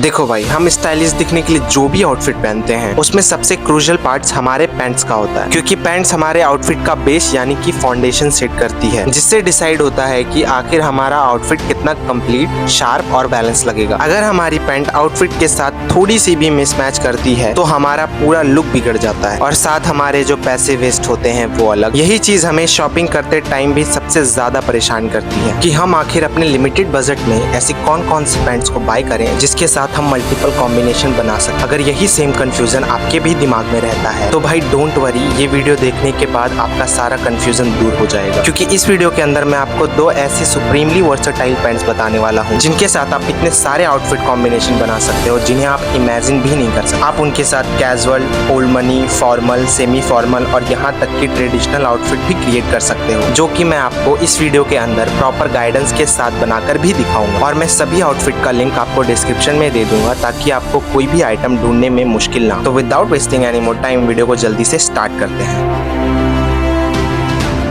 देखो भाई, हम स्टाइलिश दिखने के लिए जो भी आउटफिट पहनते हैं उसमें सबसे क्रूशियल पार्ट्स हमारे पैंट्स का होता है, क्योंकि पैंट्स हमारे आउटफिट का बेस यानी कि फाउंडेशन सेट करती है, जिससे डिसाइड होता है कि आखिर हमारा आउटफिट कितना कंप्लीट, शार्प और बैलेंस लगेगा। अगर हमारी पैंट आउटफिट के साथ थोड़ी सी भी मिसमैच करती है तो हमारा पूरा लुक बिगड़ जाता है और साथ हमारे जो पैसे वेस्ट होते हैं वो अलग। यही चीज हमें शॉपिंग करते टाइम भी सबसे ज्यादा परेशान करती है कि हम आखिर अपने लिमिटेड बजट में ऐसी कौन कौन सी पैंट्स को बाय करें जिसके साथ हम मल्टीपल कॉम्बिनेशन बना सकते। अगर यही सेम कंफ्यूजन आपके भी दिमाग में रहता है तो भाई डोंट वरी, ये वीडियो देखने के बाद आपका सारा कंफ्यूजन दूर हो जाएगा, क्योंकि इस वीडियो के अंदर मैं आपको दो ऐसी सुप्रीमली वर्सेटाइल पैंट्स बताने वाला हूँ जिनके साथ आप इतने सारे आउटफिट कॉम्बिनेशन बना सकते हो जिन्हें आप इमेजिन भी नहीं कर सकते। आप उनके साथ casual, old money, formal, semi formal और यहाँ तक कि ट्रेडिशनल आउटफिट भी क्रिएट कर सकते हो, जो कि मैं आपको इस वीडियो के अंदर प्रॉपर गाइडेंस के साथ बनाकर भी दिखाऊंगा। और मैं सभी आउटफिट का लिंक आपको डिस्क्रिप्शन में दे दूंगा ताकि आपको कोई भी आइटम ढूंढने में मुश्किल ना हो। तो without wasting any more time video को जल्दी से स्टार्ट करते हैं।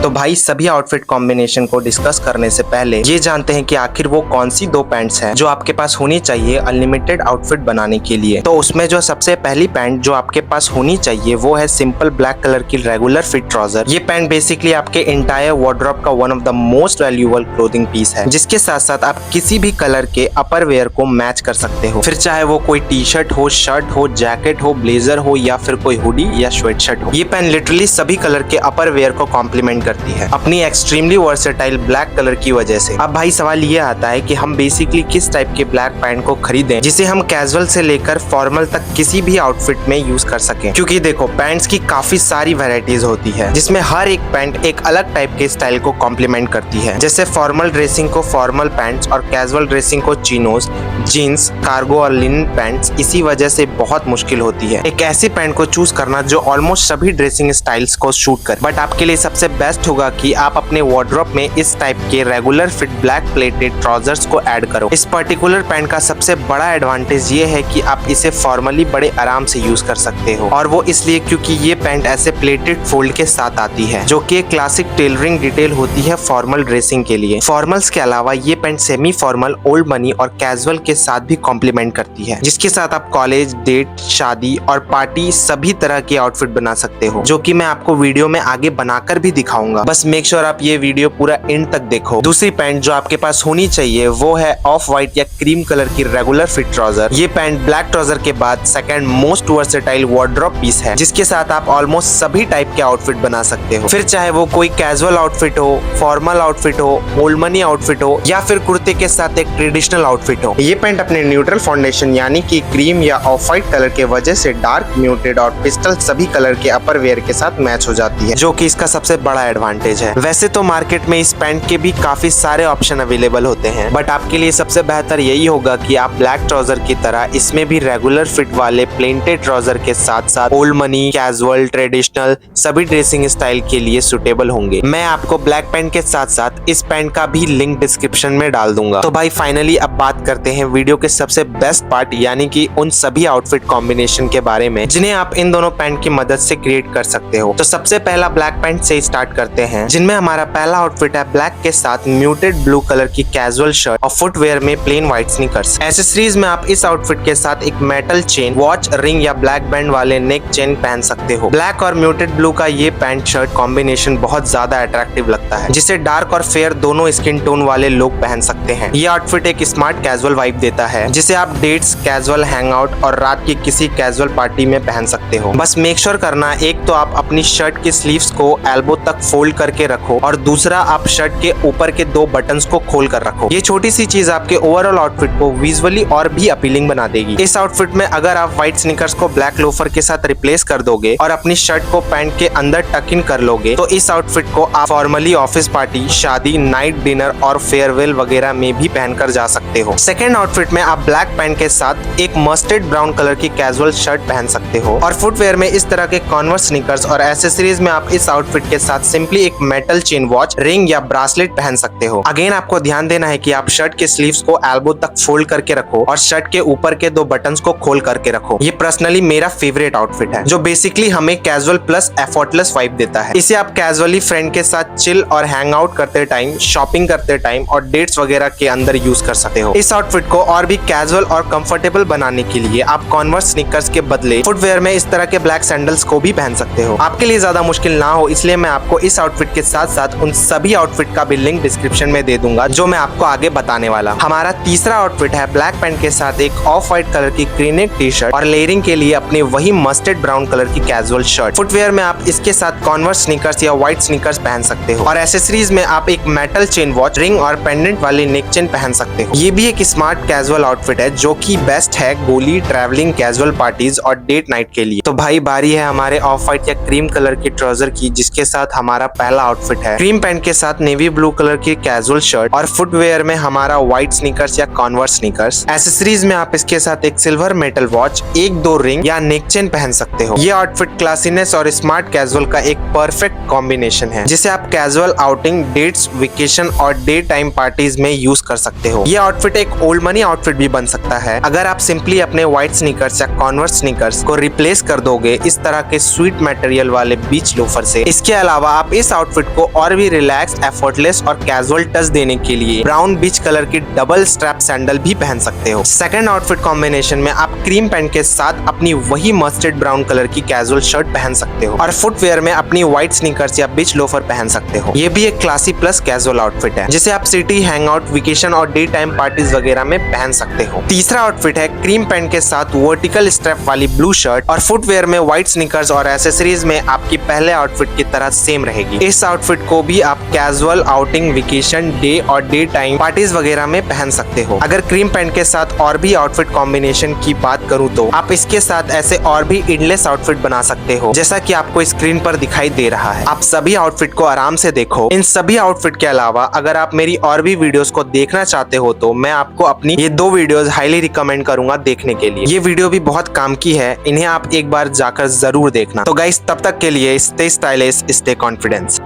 तो भाई सभी आउटफिट कॉम्बिनेशन को डिस्कस करने से पहले ये जानते हैं कि आखिर वो कौन सी दो पैंट्स हैं जो आपके पास होनी चाहिए अनलिमिटेड आउटफिट बनाने के लिए। तो उसमें जो सबसे पहली पैंट जो आपके पास होनी चाहिए वो है सिंपल ब्लैक कलर की रेगुलर फिट ट्राउजर। ये पैंट बेसिकली आपके एंटायर वार्डरोब का one of the most valuable clothing piece है, जिसके साथ साथ आप किसी भी कलर के अपर वेयर को मैच कर सकते हो, फिर चाहे वो कोई टी शर्ट हो, शर्ट हो, जैकेट हो, ब्लेजर हो या फिर कोई हुडी या स्वेट शर्ट हो। ये पैंट लिटरली सभी कलर के अपर वेयर को कॉम्प्लीमेंट करती है अपनी एक्सट्रीमली वर्सेटाइल ब्लैक कलर की वजह से। अब भाई सवाल ये आता है कि हम बेसिकली किस टाइप के ब्लैक पैंट को खरीदें जिसे हम कैजुअल से लेकर फॉर्मल तक किसी भी आउटफिट में यूज कर सकें, क्योंकि देखो पैंट्स की काफी सारी वैरायटीज होती है जिसमें हर एक पैंट एक अलग टाइप के स्टाइल को कॉम्प्लीमेंट करती है। जैसे फॉर्मल ड्रेसिंग को फॉर्मल पैंट्स और कैजुअल ड्रेसिंग को चिनोज, जीन्स, कार्गो और लिनन पैंट्स। इसी वजह से बहुत मुश्किल होती है एक ऐसी पैंट को चूज करना जो ऑलमोस्ट सभी ड्रेसिंग स्टाइल्स को सूट करे। बट आपके लिए सबसे बेस्ट होगा कि आप अपने वार्डरोब में इस टाइप के regular fit black plated trousers को ऐड करो। इस पर्टिकुलर पैंट का सबसे बड़ा एडवांटेज ये है कि आप इसे फॉर्मली बड़े आराम से यूज कर सकते हो, और वो इसलिए क्योंकि ये पैंट ऐसे प्लेटेड फोल्ड के साथ आती है जो कि एक क्लासिक टेलरिंग डिटेल होती है फॉर्मल ड्रेसिंग के लिए। फॉर्मल्स के अलावा ये pant semi formal, old money और कैजुअल के साथ भी कॉम्प्लीमेंट करती है, जिसके साथ आप कॉलेज, डेट, शादी और पार्टी सभी तरह की आउटफिट बना सकते हो, जो कि मैं आपको वीडियो में आगे बनाकर भी दिखाऊंगा। बस मेक श्योर आप ये वीडियो पूरा एंड तक देखो। दूसरी पैंट जो आपके पास होनी चाहिए वो है ऑफ व्हाइट या क्रीम कलर की रेगुलर फिट ट्राउजर। ये पैंट ब्लैक ट्राउजर के बाद second most versatile wardrobe piece है, जिसके साथ आप ऑलमोस्ट सभी टाइप के आउटफिट बना सकते हो, फिर चाहे वो कोई कैजुअल आउटफिट हो, फॉर्मल आउटफिट हो, ओल्ड मनी आउटफिट हो या फिर कुर्ते के साथ एक ट्रेडिशनल आउटफिट हो। ये पैंट अपने न्यूट्रल फाउंडेशन यानी कि क्रीम या ऑफ व्हाइट कलर के वजह से डार्क, म्यूटेड और पिस्टल सभी कलर के अपर वेयर के साथ मैच हो जाती है, जो कि इसका सबसे बड़ा एडवांटेज है। वैसे तो मार्केट में इस पैंट के भी काफी सारे ऑप्शन अवेलेबल होते हैं, बट आपके लिए सबसे बेहतर यही होगा कि आप ब्लैक ट्राउजर की तरह इसमें भी रेगुलर फिट वाले प्लेटेड ट्राउजर के साथ साथ ओल्ड मनी, कैजुअल, ट्रेडिशनल सभी ड्रेसिंग स्टाइल के लिए सुटेबल होंगे। मैं आपको ब्लैक पैंट के साथ साथ इस पैंट का भी लिंक डिस्क्रिप्शन में डाल दूंगा। तो भाई फाइनली अब बात करते हैं वीडियो के सबसे बेस्ट पार्ट यानी कि उन सभी आउटफिट कॉम्बिनेशन के बारे में जिन्हें आप इन दोनों पैंट की मदद से क्रिएट कर सकते हो। तो सबसे पहला ब्लैक पैंट से स्टार्ट करते हैं, जिनमें हमारा पहला आउटफिट है ब्लैक के साथ म्यूटेड ब्लू कलर की कैजुअल शर्ट और फुटवेयर में प्लेन व्हाइट स्नीकर्स। एक्सेसरीज में आप इस आउटफिट के साथ एक मेटल चेन, वॉच, रिंग या ब्लैक बैंड वाले नेक चेन पहन सकते हो। ब्लैक और म्यूटेड ब्लू का ये पैंट शर्ट कॉम्बिनेशन बहुत ज्यादा अट्रैक्टिव लगता है, जिसे डार्क और फेयर दोनों स्किन टोन वाले लोग पहन सकते हैं। ये आउटफिट एक स्मार्ट कैजुअल वाइब देता है, जिसे आप डेट्स, कैजुअल हैंगआउट और रात की किसी कैजुअल पार्टी में पहन सकते हो। बस मेक श्योर करना, एक तो आप अपनी शर्ट की स्लीव्स को एल्बो तक फोल्ड करके रखो और दूसरा आप शर्ट के ऊपर के दो बटन्स को खोल कर रखो। ये छोटी सी चीज आपके ओवरऑल आउटफिट को विजुअली और भी अपीलिंग बना देगी। इस आउटफिट में अगर आप व्हाइट स्नीकर्स को ब्लैक लोफर के साथ रिप्लेस कर दोगे और अपनी शर्ट को पैंट के अंदर टक इन कर लोगे तो इस आउटफिट को आप फॉर्मली ऑफिस पार्टी, शादी, नाइट डिनर और फेयरवेल वगैरह में भी पहनकर जा सकते हो। सेकेंड आउटफिट में आप ब्लैक पैंट के साथ एक मस्टर्ड ब्राउन कलर की कैजुअल शर्ट पहन सकते हो और फुटवेयर में इस तरह के कॉन्वर्स स्नीकर्स और एक्सेसरीज में आप इस आउटफिट के साथ सिंपली एक मेटल चेन वॉच, रिंग या ब्रासलेट पहन सकते हो। अगेन आपको ध्यान देना है कि आप शर्ट के स्लीव्स को एल्बो तक फोल्ड करके रखो और शर्ट के ऊपर के 2 बटन्स को खोल करके रखो। ये पर्सनली मेरा फेवरेट आउटफिट है, जो बेसिकली हमें कैजुअल प्लस एफर्टलेस वाइब देता है। इसे आप कैजुअली फ्रेंड के साथ चिल और हैंग आउट करते टाइम, शॉपिंग करते टाइम और डेट्स वगैरह के अंदर यूज कर सकते हो। इस आउटफिट को और भी कैजुअल और कंफर्टेबल बनाने के लिए आप कॉन्वर्स स्नीकर्स के बदले फुटवेयर में इस तरह के ब्लैक सैंडल्स को भी पहन सकते हो। आपके लिए ज्यादा मुश्किल ना हो इसलिए मैं आपको इस आउटफिट के साथ साथ उन सभी आउटफिट का भी लिंक डिस्क्रिप्शन में दे दूंगा जो मैं आपको आगे बताने वाला। हमारा तीसरा आउटफिट है ब्लैक पैंट के साथ एक ऑफ व्हाइट कलर की क्रीनेक टी शर्ट और लेयरिंग के लिए अपनी वही मस्टर्ड ब्राउन कलर की कैजुअल शर्ट। फुटवेयर में आप इसके साथ कॉन्वर्स स्नीकर्स या व्हाइट स्नीकर्स पहन सकते हो और एसेसरीज में आप एक मेटल चेन वॉच, रिंग और पेंडेंट वाली नेक चेन पहन सकते हो। ये भी एक स्मार्ट कैजुअल आउटफिट है जो कि बेस्ट है गोली, ट्रैवलिंग, कैजुअल पार्टीज और डेट नाइट के लिए। तो भाई बारी है हमारे ऑफ व्हाइट या क्रीम कलर की ट्राउजर की, जिसके साथ हमारा पहला आउटफिट है क्रीम पैंट के साथ नेवी ब्लू कलर की कैजुअल शर्ट और फुटवेयर में हमारा व्हाइट स्नीकर्स या कॉन्वर्स स्नीकर्स। एसेसरीज में आप इसके साथ एक सिल्वर मेटल वॉच, 1-2 रिंग या नेक चेन पहन सकते हो। ये आउटफिट क्लासीनेस और स्मार्ट कैजुअल का एक परफेक्ट कॉम्बिनेशन है जिसे आप कैजुअल आउटिंग, डेट्स, वेकेशन और डे टाइम पार्टीज में यूज कर सकते हो। ये आउटफिट एक ओल्ड मनी आउटफिट भी बन सकता है अगर आप सिंपली अपने व्हाइट स्नीकर्स या कॉन्वर्स स्नीकर्स को रिप्लेस कर दोगे इस तरह के स्वीट मटेरियल वाले बीच लोफर से। इसके अलावा आप इस आउटफिट को और भी रिलैक्स, एफर्टलेस और कैजुअल टच देने के लिए ब्राउन बीच कलर की डबल स्ट्रैप सैंडल भी पहन सकते हो। सेकंड आउटफिट कॉम्बिनेशन में आप क्रीम पैंट के साथ अपनी वही मस्टर्ड ब्राउन कलर की कैजुअल शर्ट पहन सकते हो और फुटवेयर में अपनी व्हाइट स्नीकर्स या बीच लोफर पहन सकते हो। ये भी एक क्लासी प्लस कैजुअल आउटफिट है जिसे आप सिटी, हैंग आउट, वेकेशन और डे टाइम पार्टीज वगैरह में पहन सकते हो। तीसरा आउटफिट है क्रीम पैंट के साथ वर्टिकल स्ट्रैप वाली ब्लू शर्ट और फुटवेयर में व्हाइट स्नीकर्स और एसेसरीज में आपकी पहले आउटफिट की तरह सेम रहेगी। इस आउटफिट को भी आप कैजुअल, आउटिंग, वेकेशन, डे और डे टाइम पार्टीज वगैरह में पहन सकते हो। अगर क्रीम पैंट के साथ और भी आउटफिट कॉम्बिनेशन की बात करूं तो आप इसके साथ ऐसे और भी इंडलेस आउटफिट बना सकते हो जैसा कि आपको स्क्रीन पर दिखाई दे रहा है। आप सभी आउटफिट को आराम से देखो। इन सभी आउटफिट के अलावा अगर आप मेरी और भी वीडियोस को देखना चाहते हो तो मैं आपको अपनी ये 2 वीडियोस हाईली रिकमेंड करूंगा देखने के लिए। ये वीडियो भी बहुत काम की है, इन्हें आप एक बार जाकर जरूर देखना। तो गाइस तब तक के लिए स्टे स्टाइलिश, स्टे कॉन्फिडेंस।